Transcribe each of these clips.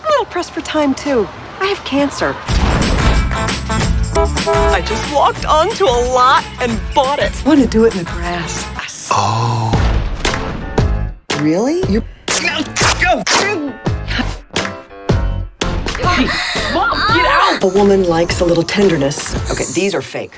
a little pressed for time, too. I have cancer. I just walked onto a lot and bought it. I want to do it in the grass. Oh. Really? You... Go! Mom, get out! A woman likes a little tenderness. Okay, these are fake.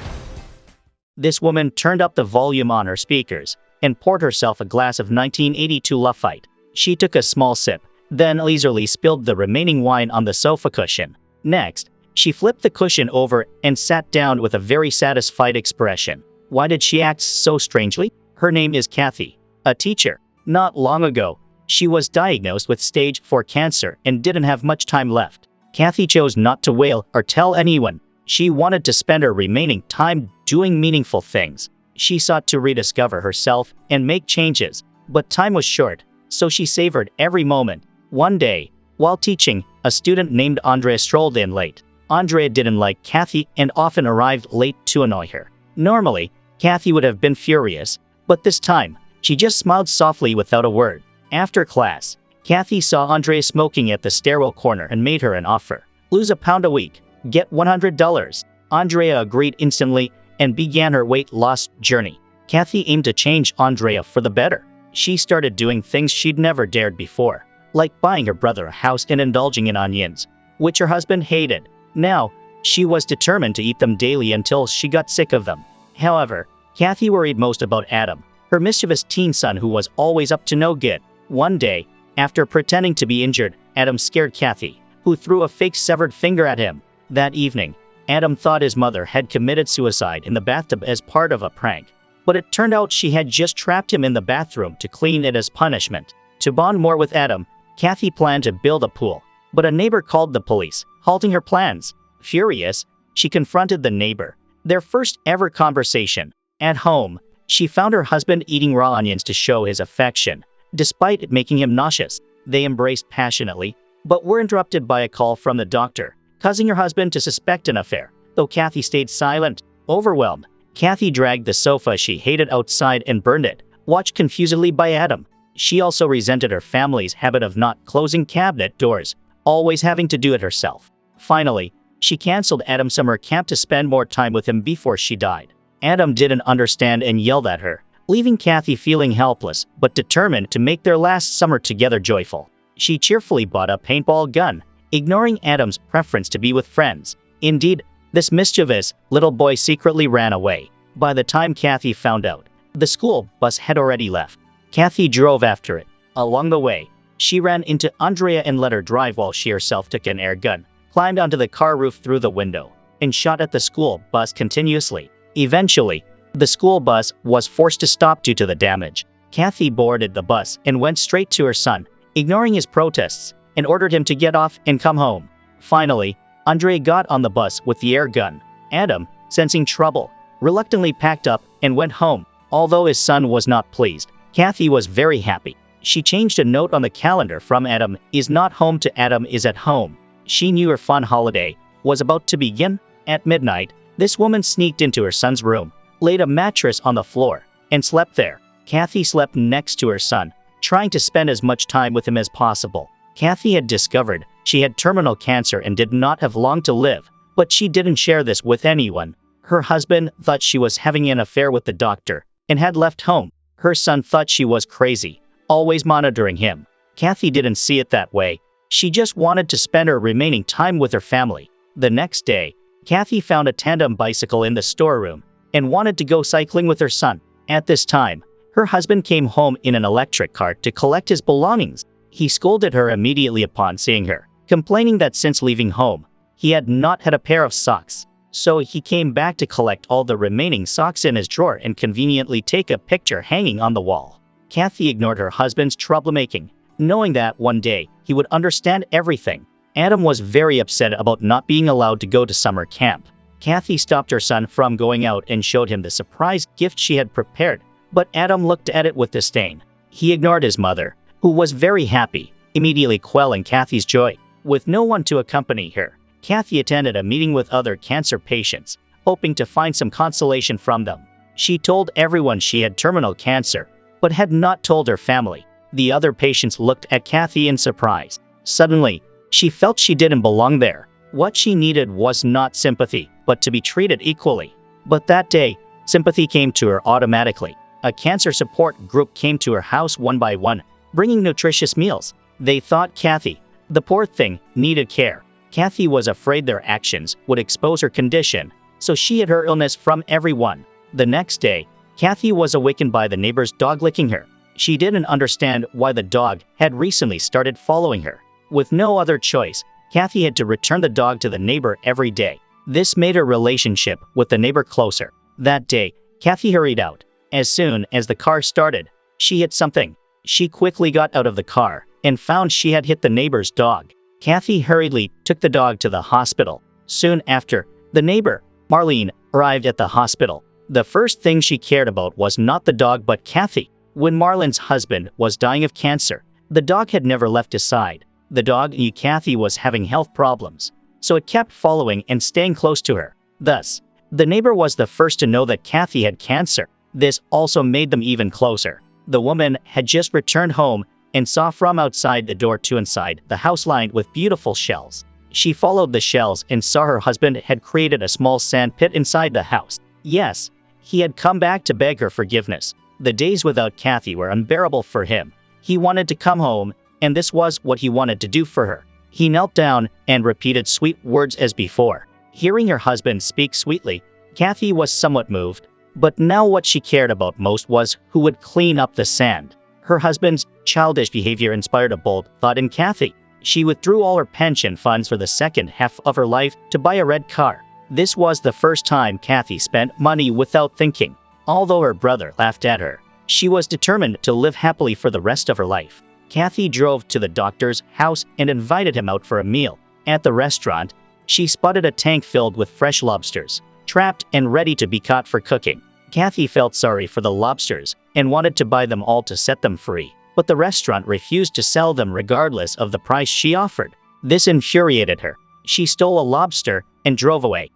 This woman turned up the volume on her speakers and poured herself a glass of 1982 Lafite. She took a small sip, then leisurely spilled the remaining wine on the sofa cushion. Next, she flipped the cushion over and sat down with a very satisfied expression. Why did she act so strangely? Her name is Kathy, a teacher. Not long ago, she was diagnosed with stage 4 cancer and didn't have much time left. Kathy chose not to wail or tell anyone. She wanted to spend her remaining time doing meaningful things. She sought to rediscover herself and make changes, but time was short, so she savored every moment. One day, while teaching, a student named Andrea strolled in late. Andrea didn't like Kathy and often arrived late to annoy her. Normally, Kathy would have been furious, but this time, she just smiled softly without a word. After class, Kathy saw Andrea smoking at the stairwell corner and made her an offer. Lose £1 a week, get $100. Andrea agreed instantly and began her weight loss journey. Kathy aimed to change Andrea for the better. She started doing things she'd never dared before, like buying her brother a house and indulging in onions, which her husband hated. Now, she was determined to eat them daily until she got sick of them. However, Kathy worried most about Adam, her mischievous teen son who was always up to no good. One day, after pretending to be injured, Adam scared Kathy, who threw a fake severed finger at him. That evening, Adam thought his mother had committed suicide in the bathtub as part of a prank, but it turned out she had just trapped him in the bathroom to clean it as punishment. To bond more with Adam, Kathy planned to build a pool, but a neighbor called the police, halting her plans. Furious, she confronted the neighbor. Their first ever conversation. At home, she found her husband eating raw onions to show his affection, despite it making him nauseous. They embraced passionately, but were interrupted by a call from the doctor, causing her husband to suspect an affair. Though Kathy stayed silent, overwhelmed, Kathy dragged the sofa she hated outside and burned it, watched confusedly by Adam. She also resented her family's habit of not closing cabinet doors, always having to do it herself. Finally, she canceled Adam's summer camp to spend more time with him before she died. Adam didn't understand and yelled at her, leaving Kathy feeling helpless but determined to make their last summer together joyful. She cheerfully bought a paintball gun, ignoring Adam's preference to be with friends. Indeed, this mischievous little boy secretly ran away. By the time Kathy found out, the school bus had already left. Kathy drove after it. Along the way, she ran into Andrea and let her drive while she herself took an air gun, climbed onto the car roof through the window, and shot at the school bus continuously. Eventually, the school bus was forced to stop due to the damage. Kathy boarded the bus and went straight to her son, ignoring his protests, and ordered him to get off and come home. Finally, Andrea got on the bus with the air gun. Adam, sensing trouble, reluctantly packed up and went home. Although his son was not pleased, Kathy was very happy. She changed a note on the calendar from Adam is not home to Adam is at home. She knew her fun holiday was about to begin. At midnight, this woman sneaked into her son's room, laid a mattress on the floor, and slept there. Kathy slept next to her son, trying to spend as much time with him as possible. Kathy had discovered she had terminal cancer and did not have long to live, but she didn't share this with anyone. Her husband thought she was having an affair with the doctor and had left home. Her son thought she was crazy, always monitoring him. Kathy didn't see it that way. She just wanted to spend her remaining time with her family. The next day, Kathy found a tandem bicycle in the storeroom and wanted to go cycling with her son. At this time, her husband came home in an electric cart to collect his belongings. He scolded her immediately upon seeing her, complaining that since leaving home, he had not had a pair of socks. So he came back to collect all the remaining socks in his drawer and conveniently take a picture hanging on the wall. Kathy ignored her husband's troublemaking, knowing that one day he would understand everything. Adam was very upset about not being allowed to go to summer camp. Kathy stopped her son from going out and showed him the surprise gift she had prepared, but Adam looked at it with disdain. He ignored his mother, who was very happy, immediately quelling Kathy's joy. With no one to accompany her, Kathy attended a meeting with other cancer patients, hoping to find some consolation from them. She told everyone she had terminal cancer, but had not told her family. The other patients looked at Kathy in surprise. Suddenly, She felt she didn't belong there. What she needed was not sympathy, but to be treated equally. But that day, sympathy came to her automatically. A cancer support group came to her house one by one, bringing nutritious meals. They thought Kathy, the poor thing, needed care. Kathy was afraid their actions would expose her condition, so she hid her illness from everyone. The next day, Kathy was awakened by the neighbor's dog licking her. She didn't understand why the dog had recently started following her. With no other choice, Kathy had to return the dog to the neighbor every day. This made her relationship with the neighbor closer. That day, Kathy hurried out. As soon as the car started, she hit something. She quickly got out of the car and found she had hit the neighbor's dog. Kathy hurriedly took the dog to the hospital. Soon after, the neighbor, Marlene, arrived at the hospital. The first thing she cared about was not the dog but Kathy. When Marlene's husband was dying of cancer, the dog had never left his side. The dog knew Kathy was having health problems, so it kept following and staying close to her. Thus, the neighbor was the first to know that Kathy had cancer. This also made them even closer. The woman had just returned home and saw from outside the door to inside the house lined with beautiful shells. She followed the shells and saw her husband had created a small sand pit inside the house. Yes, he had come back to beg her forgiveness. The days without Kathy were unbearable for him. He wanted to come home, and this was what he wanted to do for her. He knelt down and repeated sweet words as before. Hearing her husband speak sweetly, Kathy was somewhat moved. But now what she cared about most was who would clean up the sand. Her husband's childish behavior inspired a bold thought in Kathy. She withdrew all her pension funds for the second half of her life to buy a red car. This was the first time Kathy spent money without thinking. Although her brother laughed at her, she was determined to live happily for the rest of her life. Kathy drove to the doctor's house and invited him out for a meal. At the restaurant, she spotted a tank filled with fresh lobsters, trapped and ready to be caught for cooking. Kathy felt sorry for the lobsters and wanted to buy them all to set them free, but the restaurant refused to sell them regardless of the price she offered. This infuriated her. She stole a lobster and drove away.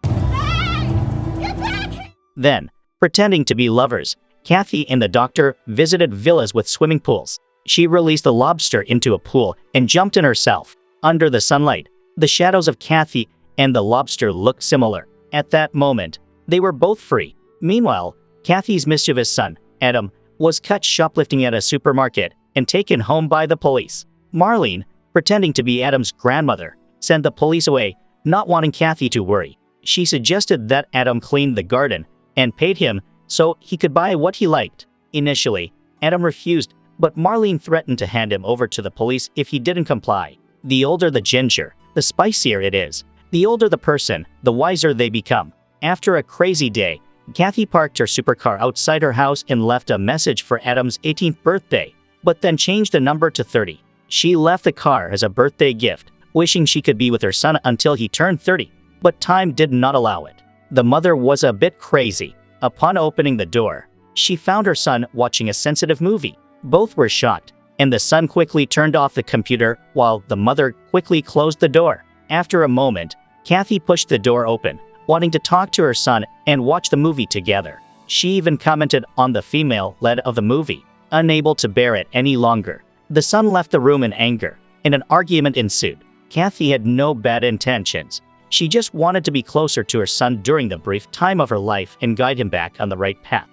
Then, pretending to be lovers, Kathy and the doctor visited villas with swimming pools. She released the lobster into a pool and jumped in herself. Under the sunlight, the shadows of Kathy and the lobster looked similar. At that moment, they were both free. Meanwhile, Kathy's mischievous son, Adam, was caught shoplifting at a supermarket and taken home by the police. Marlene, pretending to be Adam's grandmother, sent the police away, not wanting Kathy to worry. She suggested that Adam clean the garden and paid him so he could buy what he liked. Initially, Adam refused, but Marlene threatened to hand him over to the police if he didn't comply. The older the ginger, the spicier it is. The older the person, the wiser they become. After a crazy day, Kathy parked her supercar outside her house and left a message for Adam's 18th birthday, but then changed the number to 30. She left the car as a birthday gift, wishing she could be with her son until he turned 30, but time did not allow it. The mother was a bit crazy. Upon opening the door, she found her son watching a sensitive movie. Both were shocked, and the son quickly turned off the computer while the mother quickly closed the door. After a moment, Kathy pushed the door open, wanting to talk to her son and watch the movie together. She even commented on the female lead of the movie. Unable to bear it any longer, the son left the room in anger, and an argument ensued. Kathy had no bad intentions. She just wanted to be closer to her son during the brief time of her life and guide him back on the right path.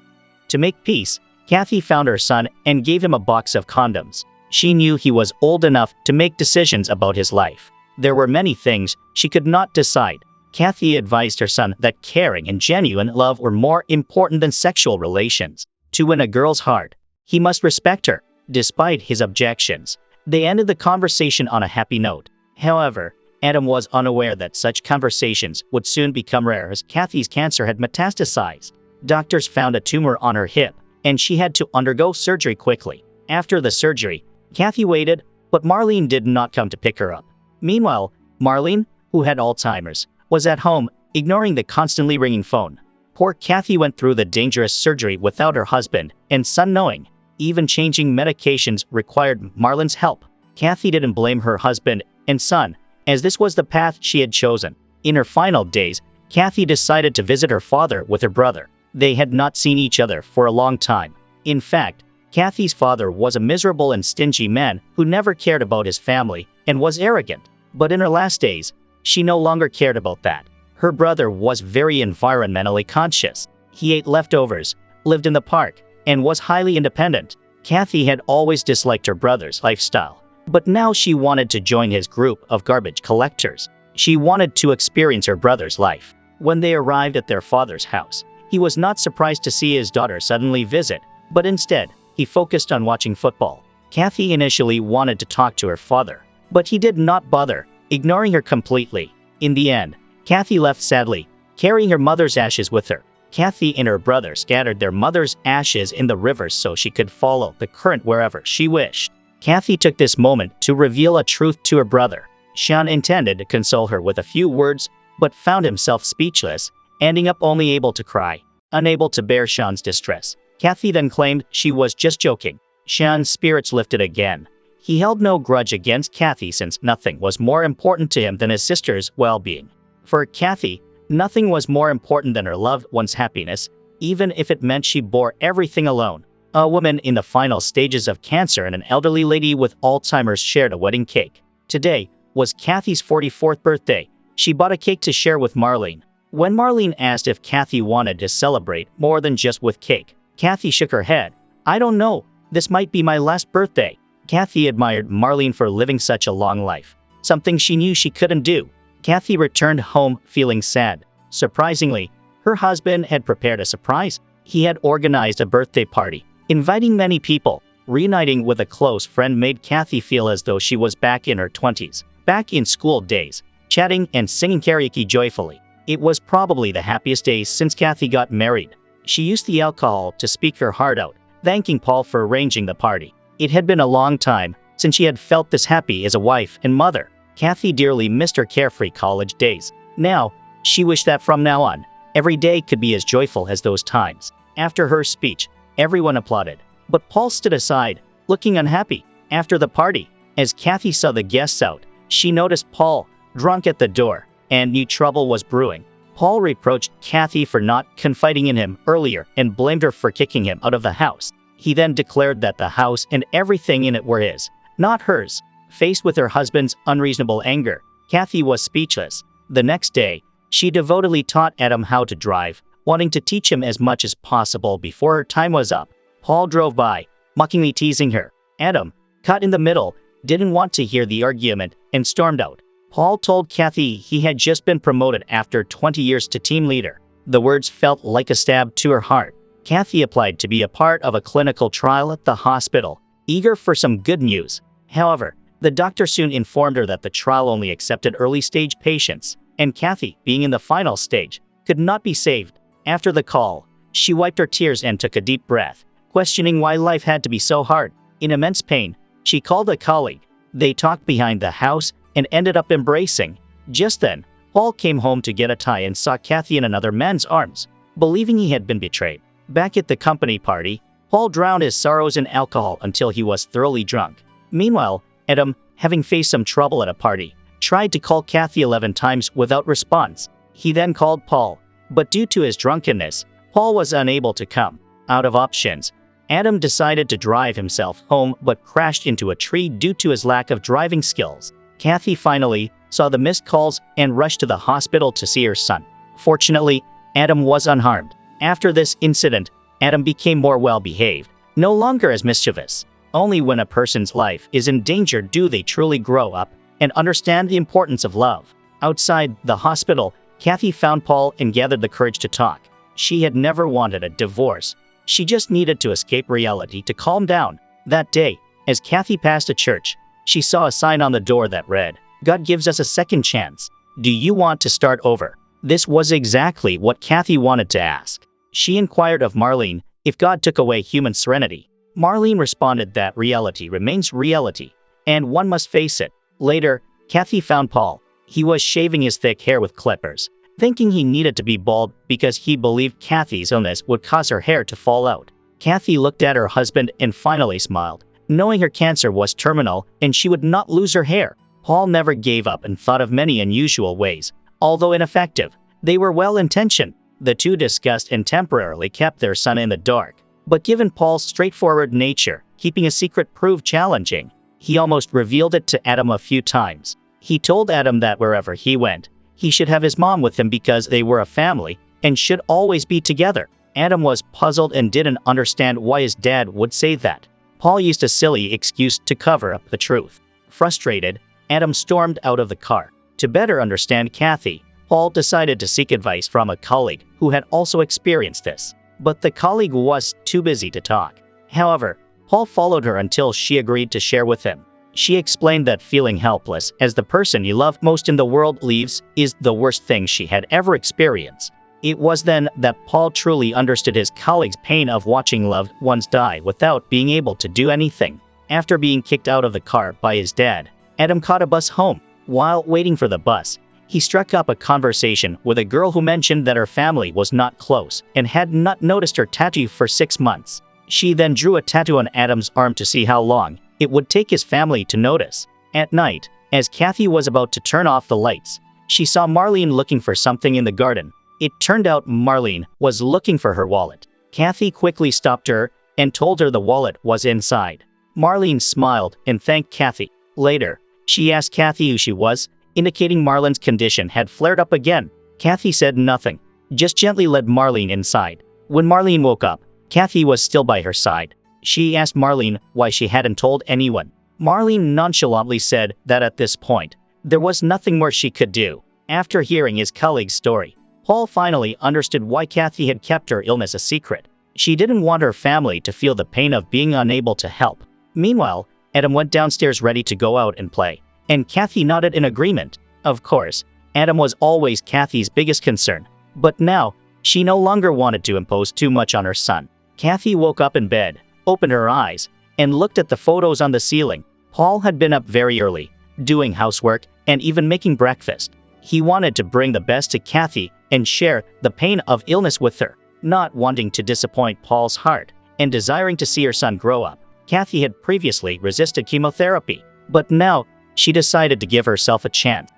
To make peace, Kathy found her son and gave him a box of condoms. She knew he was old enough to make decisions about his life. There were many things she could not decide. Kathy advised her son that caring and genuine love were more important than sexual relations. To win a girl's heart, he must respect her. Despite his objections, they ended the conversation on a happy note. However, Adam was unaware that such conversations would soon become rare as Kathy's cancer had metastasized. Doctors found a tumor on her hip, and she had to undergo surgery quickly. After the surgery, Kathy waited, but Marlene did not come to pick her up. Meanwhile, Marlene, who had Alzheimer's, was at home, ignoring the constantly ringing phone. Poor Kathy went through the dangerous surgery without her husband and son knowing. Even changing medications required Marlene's help. Kathy didn't blame her husband and son, as this was the path she had chosen. In her final days, Kathy decided to visit her father with her brother. They had not seen each other for a long time. In fact, Kathy's father was a miserable and stingy man who never cared about his family and was arrogant. But in her last days, she no longer cared about that. Her brother was very environmentally conscious. He ate leftovers, lived in the park, and was highly independent. Kathy had always disliked her brother's lifestyle, but now she wanted to join his group of garbage collectors. She wanted to experience her brother's life. When they arrived at their father's house, he was not surprised to see his daughter suddenly visit, but instead, he focused on watching football. Kathy initially wanted to talk to her father, but he did not bother, ignoring her completely. In the end, Kathy left sadly, carrying her mother's ashes with her. Kathy and her brother scattered their mother's ashes in the river so she could follow the current wherever she wished. Kathy took this moment to reveal a truth to her brother. Sean intended to console her with a few words, but found himself speechless, ending up only able to cry. Unable to bear Sean's distress, Kathy then claimed she was just joking. Sean's spirits lifted again. He held no grudge against Kathy since nothing was more important to him than his sister's well-being. For Kathy, nothing was more important than her loved one's happiness, even if it meant she bore everything alone. A woman in the final stages of cancer and an elderly lady with Alzheimer's shared a wedding cake. Today was Kathy's 44th birthday. She bought a cake to share with Marlene. When Marlene asked if Kathy wanted to celebrate more than just with cake, Kathy shook her head. "I don't know. This might be my last birthday." Kathy admired Marlene for living such a long life, something she knew she couldn't do. Kathy returned home feeling sad. Surprisingly, her husband had prepared a surprise. He had organized a birthday party, inviting many people. Reuniting with a close friend made Kathy feel as though she was back in her 20s, back in school days, chatting and singing karaoke joyfully. It was probably the happiest days since Kathy got married. She used the alcohol to speak her heart out, thanking Paul for arranging the party. It had been a long time since she had felt this happy as a wife and mother. Kathy dearly missed her carefree college days. Now, she wished that from now on, every day could be as joyful as those times. After her speech, everyone applauded, but Paul stood aside, looking unhappy. After the party, as Kathy saw the guests out, she noticed Paul, drunk at the door, and knew trouble was brewing. Paul reproached Kathy for not confiding in him earlier and blamed her for kicking him out of the house. He then declared that the house and everything in it were his, not hers. Faced with her husband's unreasonable anger, Kathy was speechless. The next day, she devotedly taught Adam how to drive, wanting to teach him as much as possible before her time was up. Paul drove by, mockingly teasing her. Adam, caught in the middle, didn't want to hear the argument and stormed out. Paul told Kathy he had just been promoted after 20 years to team leader. The words felt like a stab to her heart. Kathy applied to be a part of a clinical trial at the hospital, eager for some good news. However, the doctor soon informed her that the trial only accepted early-stage patients, and Kathy, being in the final stage, could not be saved. After the call, she wiped her tears and took a deep breath, questioning why life had to be so hard. In immense pain, she called a colleague. They talked behind the house and ended up embracing. Just then, Paul came home to get a tie and saw Kathy in another man's arms, believing he had been betrayed. Back at the company party, Paul drowned his sorrows in alcohol until he was thoroughly drunk. Meanwhile, Adam, having faced some trouble at a party, tried to call Kathy 11 times without response. He then called Paul, but due to his drunkenness, Paul was unable to come. Out of options, Adam decided to drive himself home but crashed into a tree due to his lack of driving skills. Kathy finally saw the missed calls and rushed to the hospital to see her son. Fortunately, Adam was unharmed. After this incident, Adam became more well-behaved, no longer as mischievous. Only when a person's life is in danger do they truly grow up and understand the importance of love. Outside the hospital, Kathy found Paul and gathered the courage to talk. She had never wanted a divorce. She just needed to escape reality to calm down. That day, as Kathy passed a church, she saw a sign on the door that read, "God gives us a second chance. Do you want to start over?" This was exactly what Kathy wanted to ask. She inquired of Marlene if God took away human serenity. Marlene responded that reality remains reality, and one must face it. Later, Kathy found Paul. He was shaving his thick hair with clippers, thinking he needed to be bald because he believed Kathy's illness would cause her hair to fall out. Kathy looked at her husband and finally smiled, knowing her cancer was terminal and she would not lose her hair. Paul never gave up and thought of many unusual ways. Although ineffective, they were well-intentioned. The two discussed and temporarily kept their son in the dark. But given Paul's straightforward nature, keeping a secret proved challenging. He almost revealed it to Adam a few times. He told Adam that wherever he went, he should have his mom with him because they were a family and should always be together. Adam was puzzled and didn't understand why his dad would say that. Paul used a silly excuse to cover up the truth. Frustrated, Adam stormed out of the car. To better understand Kathy, Paul decided to seek advice from a colleague who had also experienced this. But the colleague was too busy to talk. However, Paul followed her until she agreed to share with him. She explained that feeling helpless as the person you love most in the world leaves is the worst thing she had ever experienced. It was then that Paul truly understood his colleague's pain of watching loved ones die without being able to do anything. After being kicked out of the car by his dad, Adam caught a bus home. While waiting for the bus, he struck up a conversation with a girl who mentioned that her family was not close and had not noticed her tattoo for 6 months. She then drew a tattoo on Adam's arm to see how long it would take his family to notice. At night, as Kathy was about to turn off the lights, she saw Marlene looking for something in the garden. It turned out Marlene was looking for her wallet. Kathy quickly stopped her and told her the wallet was inside. Marlene smiled and thanked Kathy. Later, she asked Kathy who she was, indicating Marlene's condition had flared up again. Kathy said nothing, just gently led Marlene inside. When Marlene woke up, Kathy was still by her side. She asked Marlene why she hadn't told anyone. Marlene nonchalantly said that at this point, there was nothing more she could do. After hearing his colleague's story, Paul finally understood why Kathy had kept her illness a secret. She didn't want her family to feel the pain of being unable to help. Meanwhile, Adam went downstairs ready to go out and play, and Kathy nodded in agreement. Of course, Adam was always Kathy's biggest concern, but now, she no longer wanted to impose too much on her son. Kathy woke up in bed, opened her eyes, and looked at the photos on the ceiling. Paul had been up very early, doing housework and even making breakfast. He wanted to bring the best to Kathy and share the pain of illness with her. Not wanting to disappoint Paul's heart and desiring to see her son grow up, Kathy had previously resisted chemotherapy, but now she decided to give herself a chance.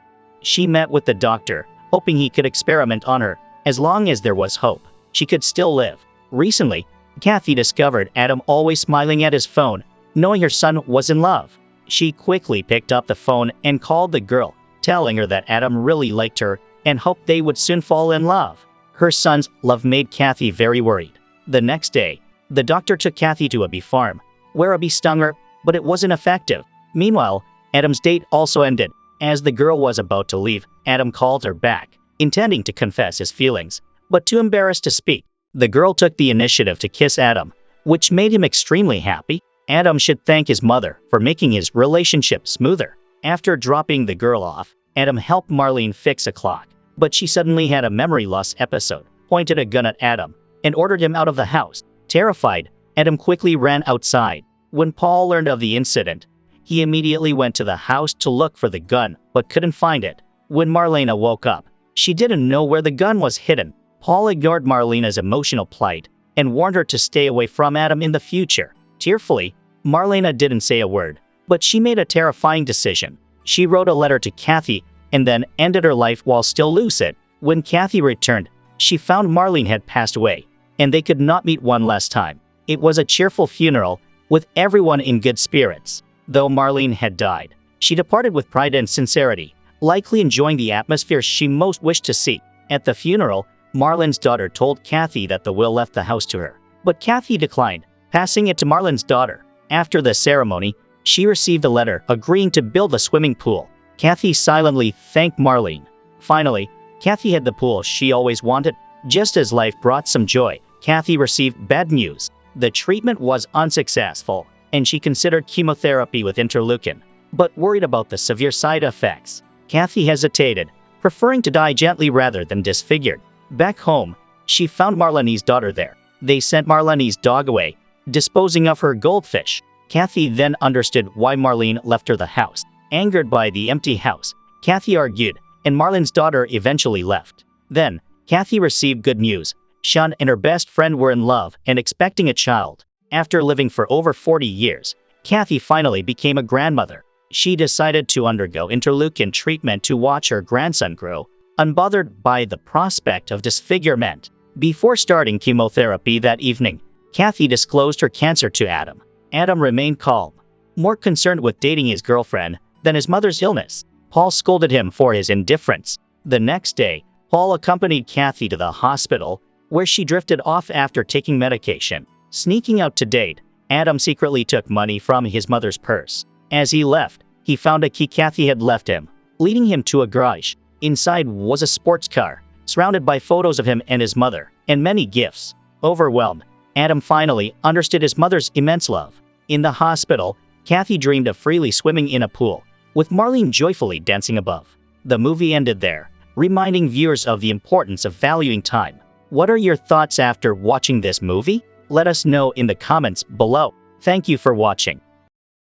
She met with the doctor, hoping he could experiment on her. As long as there was hope, she could still live. Recently, Kathy discovered Adam always smiling at his phone, knowing her son was in love. She quickly picked up the phone and called the girl, telling her that Adam really liked her and hoped they would soon fall in love. Her son's love made Kathy very worried. The next day, the doctor took Kathy to a bee farm, where a bee stung her, but it wasn't effective. Meanwhile, Adam's date also ended. As the girl was about to leave, Adam called her back, intending to confess his feelings, but too embarrassed to speak. The girl took the initiative to kiss Adam, which made him extremely happy. Adam should thank his mother for making his relationship smoother. After dropping the girl off, Adam helped Marlene fix a clock, but she suddenly had a memory loss episode, pointed a gun at Adam, and ordered him out of the house. Terrified, Adam quickly ran outside. When Paul learned of the incident, he immediately went to the house to look for the gun, but couldn't find it. When Marlena woke up, she didn't know where the gun was hidden. Paul ignored Marlena's emotional plight and warned her to stay away from Adam in the future. Tearfully, Marlena didn't say a word, but she made a terrifying decision. She wrote a letter to Kathy and then ended her life while still lucid. When Kathy returned, she found Marlene had passed away, and they could not meet one last time. It was a cheerful funeral, with everyone in good spirits. Though Marlene had died, she departed with pride and sincerity, likely enjoying the atmosphere she most wished to see. At the funeral, Marlene's daughter told Kathy that the will left the house to her, but Kathy declined, passing it to Marlene's daughter. After the ceremony, she received a letter agreeing to build a swimming pool. Kathy silently thanked Marlene. Finally, Kathy had the pool she always wanted. Just as life brought some joy, Kathy received bad news. The treatment was unsuccessful, and she considered chemotherapy with interleukin, but worried about the severe side effects. Kathy hesitated, preferring to die gently rather than disfigured. Back home, she found Marlene's daughter there. They sent Marlene's dog away, disposing of her goldfish. Kathy then understood why Marlene left her the house. Angered by the empty house, Kathy argued, and Marlene's daughter eventually left. Then, Kathy received good news. Sean and her best friend were in love and expecting a child. After living for over 40 years, Kathy finally became a grandmother. She decided to undergo interleukin treatment to watch her grandson grow, unbothered by the prospect of disfigurement. Before starting chemotherapy that evening, Kathy disclosed her cancer to Adam. Adam remained calm, more concerned with dating his girlfriend than his mother's illness. Paul scolded him for his indifference. The next day, Paul accompanied Kathy to the hospital, where she drifted off after taking medication. Sneaking out to date, Adam secretly took money from his mother's purse. As he left, he found a key Kathy had left him, leading him to a garage. Inside was a sports car, surrounded by photos of him and his mother, and many gifts. Overwhelmed, Adam finally understood his mother's immense love. In the hospital, Kathy dreamed of freely swimming in a pool, with Marlene joyfully dancing above. The movie ended there, reminding viewers of the importance of valuing time. What are your thoughts after watching this movie? Let us know in the comments below. Thank you for watching.